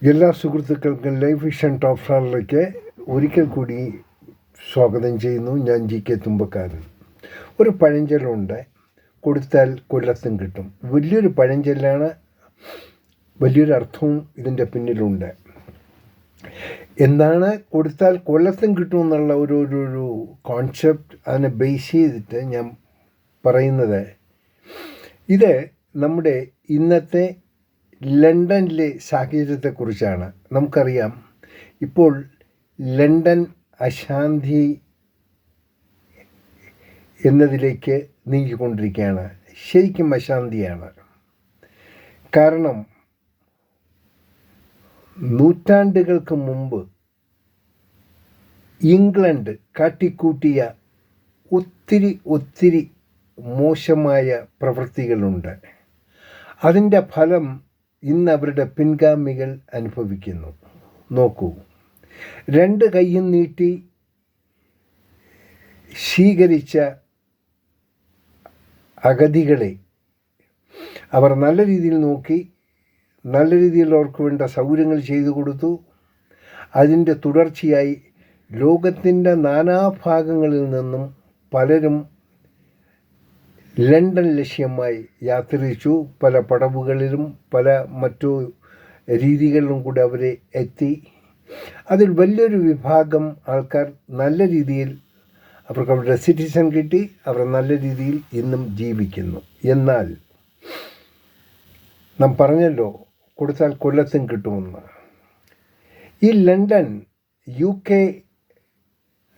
എല്ലാ സുഹൃത്തുക്കൾക്കും life vision top സ്റ്റാറിലേക്ക് ഒരിക്കൽ കൂടി സ്വാഗതം ചെയ്യുന്നു. ഞാൻ GK തുമ്പക്കാരൻ. ഒരു പഴഞ്ചൊല്ലുണ്ട്, കൊടുത്താൽ കൊല്ലത്തും കിട്ടും. വലിയൊരു പഴഞ്ചൊല്ലാണ്, വലിയൊരു അർത്ഥവും ഇതിൻ്റെ പിന്നിലുണ്ട്. എന്താണ് കൊടുത്താൽ കൊല്ലത്തും കിട്ടും എന്നുള്ള ഒരു കോൺസെപ്റ്റ്, അതിനെ ബേസ് ചെയ്തിട്ട് ഞാൻ പറയുന്നത്, ഇത് നമ്മുടെ ഇന്നത്തെ ലണ്ടനിലെ സാഹചര്യത്തെക്കുറിച്ചാണ്. നമുക്കറിയാം, ഇപ്പോൾ ലണ്ടൻ അശാന്തി എന്നതിലേക്ക് നീങ്ങിക്കൊണ്ടിരിക്കുകയാണ്. ശരിക്കും അശാന്തിയാണ്. കാരണം നൂറ്റാണ്ടുകൾക്ക് മുമ്പ് ഇംഗ്ലണ്ട് കാട്ടിക്കൂട്ടിയ ഒത്തിരി മോശമായ പ്രവൃത്തികളുണ്ട്. അതിൻ്റെ ഫലം ഇന്ന് അവരുടെ പിൻഗാമികൾ അനുഭവിക്കുന്നു. നോക്കൂ, രണ്ട് കൈയും നീട്ടി സ്വീകരിച്ച അഗതികളെ അവർ നല്ല രീതിയിൽ നോക്കി, നല്ല രീതിയിൽ അവർക്ക് വേണ്ട സൗകര്യങ്ങൾ ചെയ്തു കൊടുത്തു. അതിൻ്റെ തുടർച്ചയായി ലോകത്തിൻ്റെ നാനാഭാഗങ്ങളിൽ നിന്നും പലരും ലണ്ടൻ ലക്ഷ്യമായി യാത്രിച്ചു. പല പടവുകളിലും പല മറ്റു രീതികളിലും കൂടെ അവരെ എത്തി. അതിൽ വലിയൊരു വിഭാഗം ആൾക്കാർ നല്ല രീതിയിൽ അവർക്ക് അവരുടെ സിറ്റിസൺ കിട്ടി. അവർ നല്ല രീതിയിൽ ഇന്നും ജീവിക്കുന്നു. എന്നാൽ നാം പറഞ്ഞല്ലോ, കൊടുത്താൽ കൊല്ലത്തും കിട്ടുമെന്ന്. ഈ ലണ്ടൻ, UK,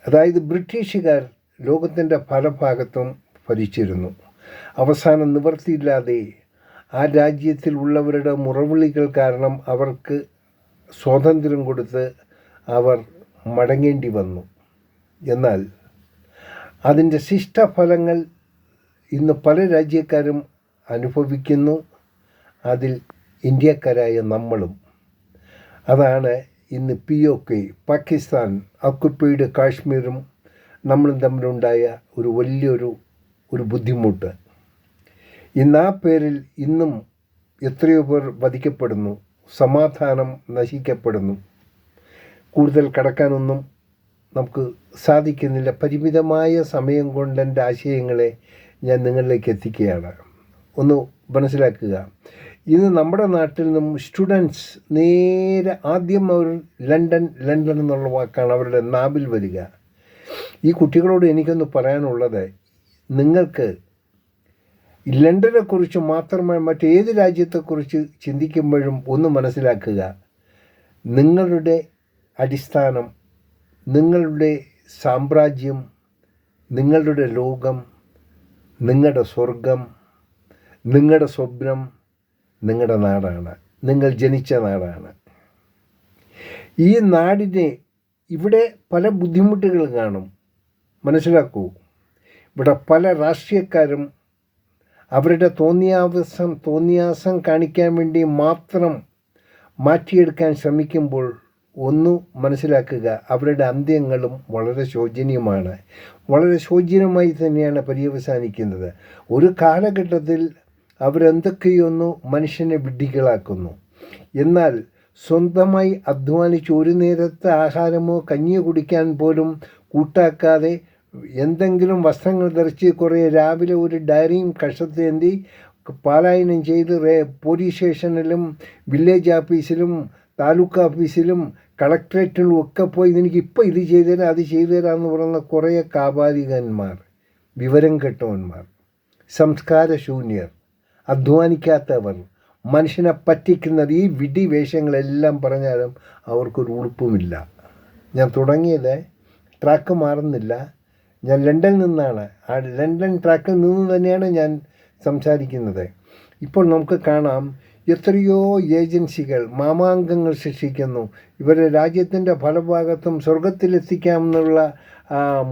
അതായത് ബ്രിട്ടീഷുകാർ ലോകത്തിൻ്റെ പല ഭാഗത്തും ഭരിച്ചിരുന്നു. അവസാനം നിവൃത്തിയില്ലാതെ ആ രാജ്യത്തിൽ ഉള്ളവരുടെ മുറവിളികൾ കാരണം അവർക്ക് സ്വാതന്ത്ര്യം കൊടുത്ത് അവർ മടങ്ങേണ്ടി വന്നു. എന്നാൽ അതിൻ്റെ ശിഷ്ടഫലങ്ങൾ ഇന്ന് പല രാജ്യക്കാരും അനുഭവിക്കുന്നു. അതിൽ ഇന്ത്യക്കാരായ നമ്മളും. അതാണ് ഇന്ന് POK, പാകിസ്ഥാൻ ഓക്കുപ്പൈഡ് കാശ്മീരും നമ്മളും തമ്മിലുണ്ടായ വലിയൊരു ബുദ്ധിമുട്ട്. ഇന്ന് ആ പേരിൽ ഇന്നും എത്രയോ പേർ വധിക്കപ്പെടുന്നു, സമാധാനം നശിക്കപ്പെടുന്നു. കൂടുതൽ കടക്കാനൊന്നും നമുക്ക് സാധിക്കുന്നില്ല. പരിമിതമായ സമയം കൊണ്ട് എൻ്റെ ആശയങ്ങളെ ഞാൻ നിങ്ങളിലേക്ക് എത്തിക്കുകയാണ്. ഒന്ന് മനസ്സിലാക്കുക. ഇന്ന് നമ്മുടെ നാട്ടിൽ നിന്നും സ്റ്റുഡൻസ് നേരെ ആദ്യം അവർ ലണ്ടൻ എന്നുള്ള വാക്കാണ് അവരുടെ നാവിൽ വരിക. ഈ കുട്ടികളോട് എനിക്കൊന്ന് പറയാനുള്ളത്, നിങ്ങൾക്ക് ലണ്ടനെക്കുറിച്ച് മാത്രമേ മറ്റേത് രാജ്യത്തെക്കുറിച്ച് ചിന്തിക്കുമ്പോഴും ഒന്ന് മനസ്സിലാക്കുക, നിങ്ങളുടെ അടിസ്ഥാനം, നിങ്ങളുടെ സാമ്രാജ്യം, നിങ്ങളുടെ ലോകം, നിങ്ങളുടെ സ്വർഗം, നിങ്ങളുടെ സ്വപ്നം നിങ്ങളുടെ നാടാണ്, നിങ്ങൾ ജനിച്ച നാടാണ്. ഈ നാടിനെ ഇവിടെ പല ബുദ്ധിമുട്ടുകൾ കാണും, മനസ്സിലാക്കൂ. ഇവിടെ പല രാഷ്ട്രീയക്കാരും അവരുടെ തോന്നിയാസം കാണിക്കാൻ വേണ്ടി മാത്രം മാറ്റിയെടുക്കാൻ ശ്രമിക്കുമ്പോൾ ഒന്ന് മനസ്സിലാക്കുക, അവരുടെ അന്ത്യങ്ങളും വളരെ ശോചനീയമാണ്. വളരെ ശോചനീയമായി തന്നെയാണ് പര്യവസാനിക്കുന്നത്. ഒരു കാലഘട്ടത്തിൽ അവരെന്തൊക്കെയൊന്നു മനുഷ്യനെ വിഡ്ഢികളാക്കുന്നു. എന്നാൽ സ്വന്തമായി അധ്വാനിച്ച് ഒരു നേരത്തെ ആഹാരമോ കഞ്ഞിയോ കുടിക്കാൻ പോലും കൂട്ടാക്കാതെ എന്തെങ്കിലും വസ്ത്രങ്ങൾ ധരിച്ച് കുറേ രാവിലെ ഒരു ഡയറിയും കഷത്തേന്തി പാലായനം ചെയ്ത് പോലീസ് സ്റ്റേഷനിലും വില്ലേജ് ഓഫീസിലും താലൂക്ക് ഓഫീസിലും കളക്ട്രേറ്റിലും ഒക്കെ പോയി എനിക്കിപ്പോൾ ഇത് ചെയ്തുതരാം അത് ചെയ്തുതരാമെന്ന് പറയുന്ന കുറേ കാപാലികന്മാർ, വിവരം കെട്ടവന്മാർ, സംസ്കാരശൂന്യർ, അധ്വാനിക്കാത്തവർ, മനുഷ്യനെ പറ്റിക്കുന്നത്, ഈ വിഡി വേഷങ്ങളെല്ലാം പറഞ്ഞാലും അവർക്കൊരു ഉളുപ്പുമില്ല. ഞാൻ തുടങ്ങിയത് ട്രാക്ക് മാറുന്നില്ല. ഞാൻ ലണ്ടനിൽ നിന്നാണ്. ആ ലണ്ടൻ ട്രാക്കിൽ നിന്ന് തന്നെയാണ് ഞാൻ സംസാരിക്കുന്നത്. ഇപ്പോൾ നമുക്ക് കാണാം, എത്രയോ ഏജൻസികൾ മാമാങ്കങ്ങൾ സൃഷ്ടിക്കുന്നു. ഇവരെ രാജ്യത്തിൻ്റെ പല ഭാഗത്തും സ്വർഗത്തിലെത്തിക്കാമെന്നുള്ള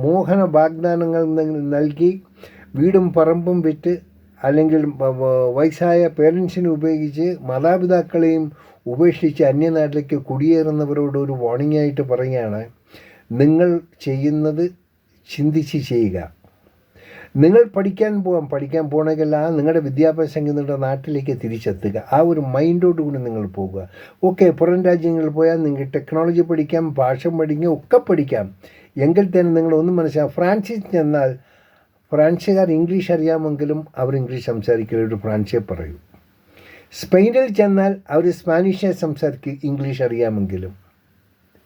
മോഹന വാഗ്ദാനങ്ങൾ നൽകി വീടും പറമ്പും വിറ്റ്, അല്ലെങ്കിൽ വയസ്സായ പേരൻസിനെ ഉപയോഗിച്ച് മാതാപിതാക്കളെയും ഉപേക്ഷിച്ച് അന്യനാട്ടിലേക്ക് കുടിയേറുന്നവരോട് ഒരു വാർണിംഗ് ആയിട്ട് പറയുകയാണ്, നിങ്ങൾ ചെയ്യുന്നത് ചിന്തിച്ച് ചെയ്യുക. നിങ്ങൾ പഠിക്കാൻ പോകണമെങ്കിൽ നിങ്ങളുടെ വിദ്യാഭ്യാസം നിങ്ങളുടെ നാട്ടിലേക്ക് തിരിച്ചെത്തുക. ആ ഒരു മൈൻഡോട് കൂടി നിങ്ങൾ പോകുക. ഓക്കെ, പുറം രാജ്യങ്ങളിൽ പോയാൽ നിങ്ങൾക്ക് ടെക്നോളജി പഠിക്കാം, ഭാഷ പഠിക്കാം, ഒക്കെ പഠിക്കാം. എങ്കിൽ തന്നെ നിങ്ങളൊന്നും മനസ്സിലാക്കാം. ഫ്രാൻസിൽ ചെന്നാൽ ഫ്രാൻസുകാർ ഇംഗ്ലീഷ് അറിയാമെങ്കിലും അവർ ഇംഗ്ലീഷ് സംസാരിക്കില്ല, ഒരു ഫ്രാൻസേ പറയൂ. സ്പെയിനിൽ ചെന്നാൽ അവർ സ്പാനിഷേ സംസാരിക്കും, ഇംഗ്ലീഷ് അറിയാമെങ്കിലും.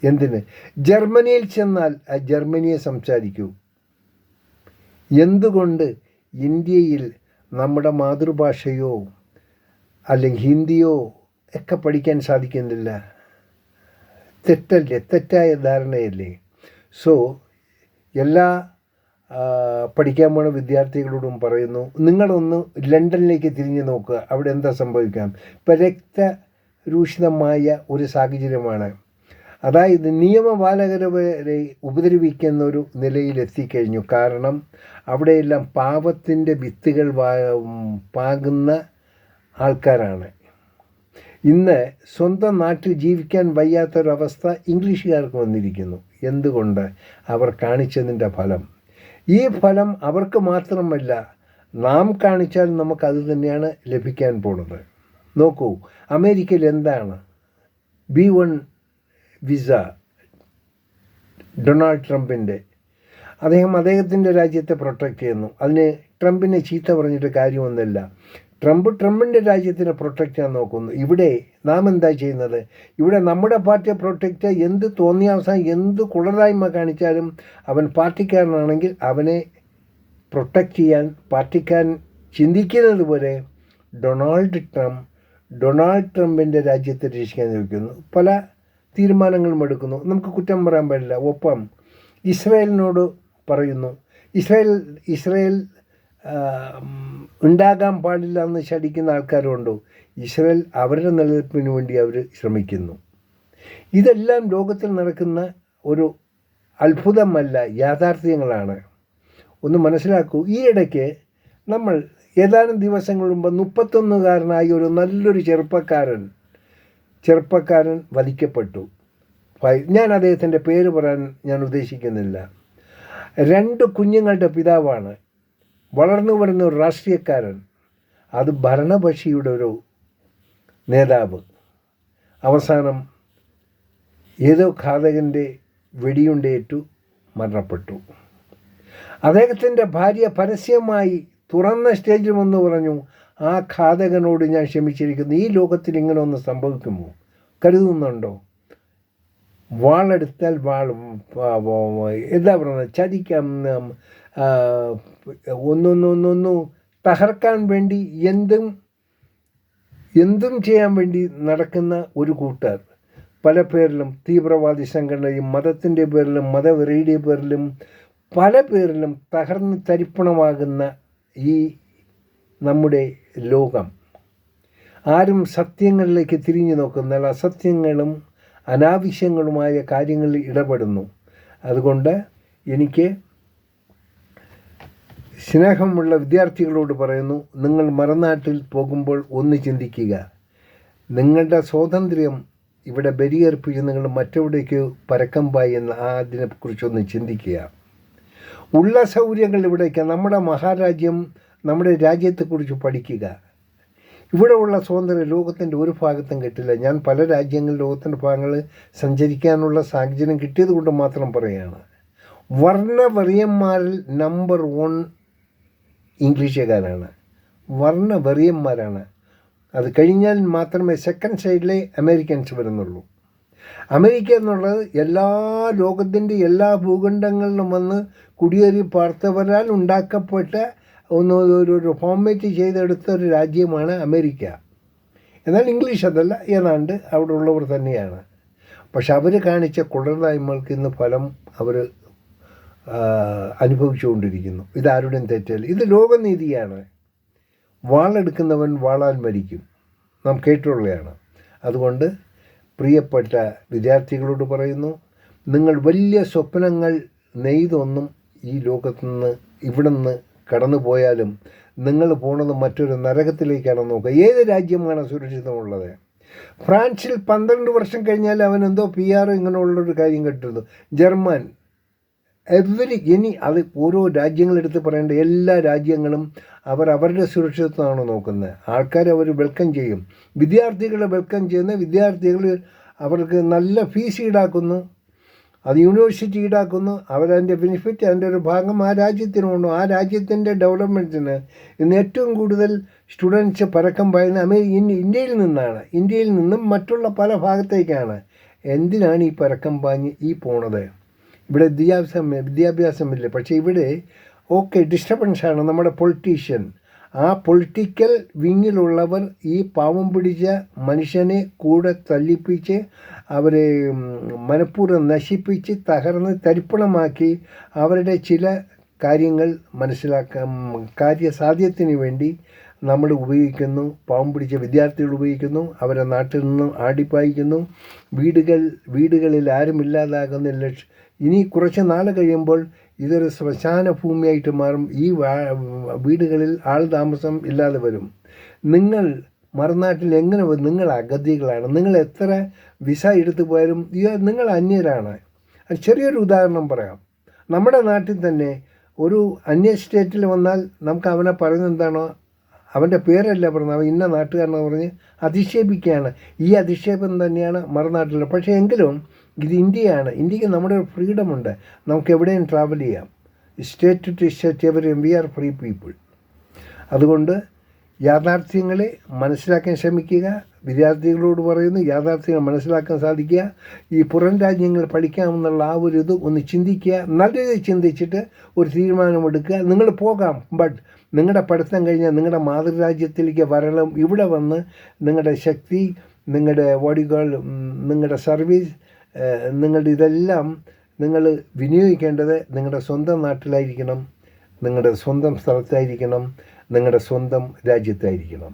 എന്തിന്? ജർമ്മനിയിൽ ചെന്നാൽ ജർമ്മനിയെ സംസാരിക്കൂ. എന്തുകൊണ്ട് ഇന്ത്യയിൽ നമ്മുടെ മാതൃഭാഷയോ അല്ലെങ്കിൽ ഹിന്ദിയോ ഒക്കെ പഠിക്കാൻ സാധിക്കുന്നില്ല? തെറ്റല്ലേ? തെറ്റായ ധാരണയല്ലേ? സോ എല്ലാ പഠിക്കാൻ പോണ വിദ്യാർത്ഥികളോടും പറയുന്നു, നിങ്ങളൊന്ന് ലണ്ടനിലേക്ക് തിരിഞ്ഞു നോക്കുക. അവിടെ എന്താ സംഭവിക്കാം? ഇപ്പം രക്തരൂഷിതമായ ഒരു സാഹചര്യമാണ്. അതായത് നിയമപാലകരെ വരെ ഉപദ്രവിക്കുന്ന ഒരു നിലയിലെത്തിക്കഴിഞ്ഞു. കാരണം അവിടെയെല്ലാം പാപത്തിൻ്റെ വിത്തുകൾ പാകുന്ന ആൾക്കാരാണ്. ഇന്ന് സ്വന്തം നാട്ടിൽ ജീവിക്കാൻ വയ്യാത്തൊരവസ്ഥ ഇംഗ്ലീഷുകാർക്ക് വന്നിരിക്കുന്നു. എന്തുകൊണ്ട്? അവർ കാണിച്ചതിൻ്റെ ഫലം. ഈ ഫലം അവർക്ക് മാത്രമല്ല, നാം കാണിച്ചാൽ നമുക്കത് തന്നെയാണ് ലഭിക്കാൻ പോണത്. നോക്കൂ, അമേരിക്കയിൽ എന്താണ് B1 വിസ? ഡൊണാൾഡ് ട്രംപിൻ്റെ. അദ്ദേഹത്തിൻ്റെ രാജ്യത്തെ പ്രൊട്ടക്റ്റ് ചെയ്യുന്നു. അതിന് ട്രംപിനെ ചീത്ത പറഞ്ഞിട്ട് കാര്യമൊന്നുമില്ല. ട്രംപിൻ്റെ രാജ്യത്തിനെ പ്രൊട്ടക്റ്റ് ചെയ്യാൻ നോക്കുന്നു. ഇവിടെ നാം എന്താ ചെയ്യുന്നത്? ഇവിടെ നമ്മുടെ പാർട്ടിയെ പ്രൊട്ടക്റ്റ്, എന്ത് തോന്നിയാവസാനം എന്ത് കുളരായ്മ കാണിച്ചാലും അവൻ പാർട്ടിക്കാരനാണെങ്കിൽ അവനെ പ്രൊട്ടക്റ്റ് ചെയ്യാൻ പാർട്ടിക്കാരൻ ചിന്തിക്കുന്നത് പോലെ ഡൊണാൾഡ് ട്രംപിൻ്റെ രാജ്യത്തെ രക്ഷിക്കാൻ ശ്രമിക്കുന്നു. പല തീരുമാനങ്ങളും എടുക്കുന്നു. നമുക്ക് കുറ്റം പറയാൻ പാടില്ല. ഒപ്പം ഇസ്രായേലിനോട് പറയുന്നു, ഇസ്രായേൽ ഉണ്ടാകാൻ പാടില്ല എന്ന് ശടിക്കുന്ന ആൾക്കാരുണ്ടോ? ഇസ്രായേൽ അവരുടെ നിലനിൽപ്പിന് വേണ്ടി അവർ ശ്രമിക്കുന്നു. ഇതെല്ലാം ലോകത്തിൽ നടക്കുന്ന ഒരു അത്ഭുതമല്ല, യാഥാർത്ഥ്യങ്ങളാണ്. ഒന്ന് മനസ്സിലാക്കൂ. ഈ ഇടയ്ക്ക് നമ്മൾ ഏതാനും ദിവസങ്ങൾ മുമ്പ് 31കാരനായ ഒരു നല്ലൊരു ചെറുപ്പക്കാരൻ വധിക്കപ്പെട്ടു. ഞാൻ അദ്ദേഹത്തിൻ്റെ പേര് പറയാൻ ഞാൻ ഉദ്ദേശിക്കുന്നില്ല. 2 കുഞ്ഞുങ്ങളുടെ പിതാവാണ്. വളർന്നു വരുന്ന ഒരു രാഷ്ട്രീയക്കാരൻ. അത് ഭരണപക്ഷിയുടെ ഒരു നേതാവ്. അവസാനം ഏതോ ഘാതകൻ്റെ വെടിയുണ്ടേറ്റു മരണപ്പെട്ടു. അദ്ദേഹത്തിൻ്റെ ഭാര്യ പരസ്യമായി തുറന്ന സ്റ്റേജിൽ വന്ന് പറഞ്ഞു, ആ ഘാതകനോട് ഞാൻ ക്ഷമിച്ചിരിക്കുന്നു. ഈ ലോകത്തിൽ ഇങ്ങനെ ഒന്ന് സംഭവിക്കുമോ കരുതുന്നുണ്ടോ? വാളെടുത്താൽ എന്താ പറയുന്നത്, ചതിക്കാം, ഒന്നൊന്നു തകർക്കാൻ വേണ്ടി എന്തും ചെയ്യാൻ വേണ്ടി നടക്കുന്ന ഒരു കൂട്ടർ. പല പേരിലും തീവ്രവാദി സംഘടനയും മതത്തിൻ്റെ പേരിലും മതവെറിയുടെ പേരിലും പല പേരിലും തകർന്ന് തരിപ്പണമാകുന്ന ഈ നമ്മുടെ ലോകം. ആരും സത്യങ്ങളിലേക്ക് തിരിഞ്ഞു നോക്കുന്നില്ല. അസത്യങ്ങളും അനാവശ്യങ്ങളുമായ കാര്യങ്ങളിൽ ഇടപെടുന്നു. അതുകൊണ്ട് എനിക്ക് സ്നേഹമുള്ള വിദ്യാർത്ഥികളോട് പറയുന്നു, നിങ്ങൾ മറുനാട്ടിൽ പോകുമ്പോൾ ഒന്ന് ചിന്തിക്കുക. നിങ്ങളുടെ സ്വാതന്ത്ര്യം ഇവിടെ ബലിയർപ്പിച്ച് നിങ്ങൾ മറ്റെവിടേക്ക് പരക്കം പായുന്ന അതിനെക്കുറിച്ചൊന്ന് ചിന്തിക്കുക. ഉള്ള സൗകര്യങ്ങൾ ഇവിടേക്ക്, നമ്മുടെ മഹാരാജ്യം, നമ്മുടെ രാജ്യത്തെക്കുറിച്ച് പഠിക്കുക. ഇവിടെ ഉള്ള സ്വാതന്ത്ര്യം ലോകത്തിൻ്റെ ഒരു ഭാഗത്തും കിട്ടില്ല. ഞാൻ പല രാജ്യങ്ങളിൽ ലോകത്തിൻ്റെ ഭാഗങ്ങളിൽ സഞ്ചരിക്കാനുള്ള സാഹചര്യം കിട്ടിയത് കൊണ്ട് മാത്രം പറയുകയാണ്. വർണ്ണവെറിയന്മാരിൽ നമ്പർ 1 ഇംഗ്ലീഷുകാരാണ്. വർണ്ണവെറിയന്മാരാണ്. അത് കഴിഞ്ഞാൽ മാത്രമേ സെക്കൻഡ് സൈഡിലെ അമേരിക്കൻസ് വരുന്നുള്ളൂ. അമേരിക്ക എന്നുള്ളത് ലോകത്തിൻ്റെ എല്ലാ ഭൂഖണ്ഡങ്ങളിലും വന്ന് കുടിയേറി പാർത്തവരാൽ ഉണ്ടാക്കപ്പെട്ട ഒരു ഫോർമേറ്റ് ചെയ്തെടുത്ത ഒരു രാജ്യമാണ് അമേരിക്ക. എന്നാൽ ഇംഗ്ലീഷ് അതല്ല, ഏതാണ്ട് അവിടെ ഉള്ളവർ തന്നെയാണ്. പക്ഷെ അവർ കാണിച്ച കുടലായ്മകൾക്ക് ഇന്ന് ഫലം അവർ അനുഭവിച്ചുകൊണ്ടിരിക്കുന്നു. ഇതാരുടെയും തെറ്റല്ല, ഇത് ലോകനീതിയാണ്. വാളെടുക്കുന്നവൻ വാളാൽ മരിക്കും, നാം കേട്ടുള്ളതാണ്. അതുകൊണ്ട് പ്രിയപ്പെട്ട വിദ്യാർത്ഥികളോട് പറയുന്നു, നിങ്ങൾ വലിയ സ്വപ്നങ്ങൾ നെയ്തൊന്നും ഈ ലോകത്തുനിന്ന് ഇവിടെ നിന്ന് കടന്നു പോയാലും നിങ്ങൾ പോണത് മറ്റൊരു നരകത്തിലേക്കാണ്. നോക്കുക, ഏത് രാജ്യമാണ് സുരക്ഷിതമുള്ളത്? ഫ്രാൻസിൽ 12 വർഷം കഴിഞ്ഞാൽ അവൻ എന്തോ PR ഇങ്ങനെയുള്ളൊരു കാര്യം കേട്ടിരുന്നു. ജർമ്മൻ ഇനി അത് ഓരോ രാജ്യങ്ങളെടുത്ത് പറയേണ്ട എല്ലാ രാജ്യങ്ങളും അവരുടെ സുരക്ഷിതത്വമാണ് നോക്കുന്നത്. ആൾക്കാരെ അവർ വെൽക്കം ചെയ്യും. വിദ്യാർത്ഥികളെ വെൽക്കം ചെയ്യുന്ന വിദ്യാർത്ഥികൾ അവർക്ക് നല്ല ഫീസ് ഈടാക്കുന്നു, അത് യൂണിവേഴ്സിറ്റി ഈടാക്കുന്നു. അവരതിൻ്റെ ബെനിഫിറ്റ്, അതിൻ്റെ ഒരു ഭാഗം ആ രാജ്യത്തിനുണ്ടോ. ആ രാജ്യത്തിൻ്റെ ഡെവലപ്മെൻറ്റിന് ഇന്ന് ഏറ്റവും കൂടുതൽ സ്റ്റുഡൻസ് പരക്കം പായുന്ന ഇന്ത്യയിൽ നിന്നാണ്. ഇന്ത്യയിൽ നിന്നും മറ്റുള്ള പല ഭാഗത്തേക്കാണ്. എന്തിനാണ് ഈ പരക്കം പാഞ്ഞ് പോണത്? ഇവിടെ വിദ്യാഭ്യാസമില്ല. പക്ഷേ ഇവിടെ ഡിസ്റ്റർബൻസാണ് നമ്മുടെ പൊളിറ്റീഷ്യൻ. ആ പൊളിറ്റിക്കൽ വിങ്ങിലുള്ളവർ ഈ പാവം പിടിച്ച മനുഷ്യനെ കൂടെ തല്ലിപ്പിച്ച് അവരെ മനഃപൂർവ്വം നശിപ്പിച്ച് തകർന്ന് തരിപ്പണമാക്കി അവരുടെ ചില കാര്യങ്ങൾ കാര്യസാധ്യത്തിന് വേണ്ടി നമ്മൾ ഉപയോഗിക്കുന്നു. പാവം പിടിച്ച വിദ്യാർത്ഥികൾ ഉപയോഗിക്കുന്നു. അവരെ നാട്ടിൽ നിന്നും ആടിപ്പായിക്കുന്നു. വീടുകളിൽ ആരുമില്ലാതാകുന്ന ഇനി കുറച്ച് നാൾ കഴിയുമ്പോൾ ഇതൊരു ശ്മശാന ഭൂമിയായിട്ട് മാറും. ഈ വീടുകളിൽ ആൾ താമസം ഇല്ലാതെ വരും. നിങ്ങൾ മറുനാട്ടിൽ എങ്ങനെ നിങ്ങൾ അഗതികളാണ്. നിങ്ങൾ എത്ര വിസ എടുത്തു പോയാലും നിങ്ങൾ അന്യരാണ്. ചെറിയൊരു ഉദാഹരണം പറയാം. നമ്മുടെ നാട്ടിൽ തന്നെ ഒരു അന്യ സ്റ്റേറ്റിൽ വന്നാൽ നമുക്ക് അവനെ പറയുന്നത് എന്താണോ, അവൻ്റെ പേരല്ല പറഞ്ഞത്, അവൻ ഇന്ന നാട്ടുകാരനെന്ന് പറഞ്ഞ് അധിക്ഷേപിക്കുകയാണ്. ഈ അധിക്ഷേപം തന്നെയാണ് മറുനാട്ടിൽ. പക്ഷേ എങ്കിലും ഇത് ഇന്ത്യയാണ്. ഇന്ത്യക്ക് നമ്മുടെ ഒരു ഫ്രീഡമുണ്ട്. നമുക്ക് എവിടെയും ട്രാവൽ ചെയ്യാം. സ്റ്റേറ്റ് ടു സ്റ്റേറ്റ് എവരെയും വി ആർ ഫ്രീ പീപ്പിൾ. അതുകൊണ്ട് യാഥാർത്ഥ്യങ്ങളെ മനസ്സിലാക്കാൻ ശ്രമിക്കുക. വിദ്യാർത്ഥികളോട് പറയുന്നു, യാഥാർത്ഥ്യങ്ങൾ മനസ്സിലാക്കാൻ സാധിക്കുക. ഈ പുറം രാജ്യങ്ങൾ പഠിക്കാമെന്നുള്ള ആ ഒരു ഇത് ഒന്ന് ചിന്തിക്കുക. നല്ല രീതിയിൽ ചിന്തിച്ചിട്ട് ഒരു തീരുമാനമെടുക്കുക. നിങ്ങൾ പോകാം, ബട്ട് നിങ്ങളുടെ പഠിത്തം കഴിഞ്ഞാൽ നിങ്ങളുടെ മാതൃരാജ്യത്തിലേക്ക് വരണം. ഇവിടെ വന്ന് നിങ്ങളുടെ ശക്തി, നിങ്ങളുടെ ബോഡികൾ, നിങ്ങളുടെ സർവീസ്, നിങ്ങളുടെ ഇതെല്ലാം നിങ്ങൾ വിനിയോഗിക്കേണ്ടത് നിങ്ങളുടെ സ്വന്തം നാട്ടിലായിരിക്കണം, നിങ്ങളുടെ സ്വന്തം സ്ഥലത്തായിരിക്കണം, നിങ്ങളുടെ സ്വന്തം രാജ്യത്തായിരിക്കണം.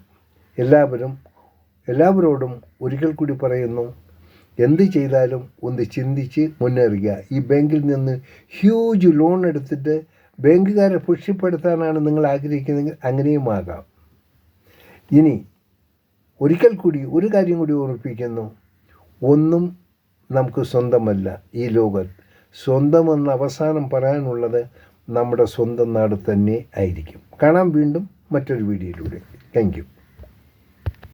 എല്ലാവരോടും ഒരിക്കൽ കൂടി പറയുന്നു, എന്ത് ചെയ്താലും ഒന്ന് ചിന്തിച്ച് മുന്നേറുക. ഈ ബാങ്കിൽ നിന്ന് ഹ്യൂജ് ലോൺ എടുത്തിട്ട് ബാങ്കുകാരെ പുഷ്ടിപ്പെടുത്താനാണ് നിങ്ങൾ ആഗ്രഹിക്കുന്നതെങ്കിൽ അങ്ങനെയും ആകാം. ഇനി ഒരിക്കൽ കൂടി ഒരു കാര്യം കൂടി ഓർമ്മിപ്പിക്കുന്നു, ഒന്നും നമുക്ക് സ്വന്തമല്ല ഈ ലോകത്ത്. സ്വന്തമെന്ന് അവസാനം പറയാനുള്ളത് നമ്മുടെ സ്വന്തം നാട് തന്നെ ആയിരിക്കും. കാണാം വീണ്ടും മറ്റൊരു വീഡിയോയിലൂടെ. Thank you.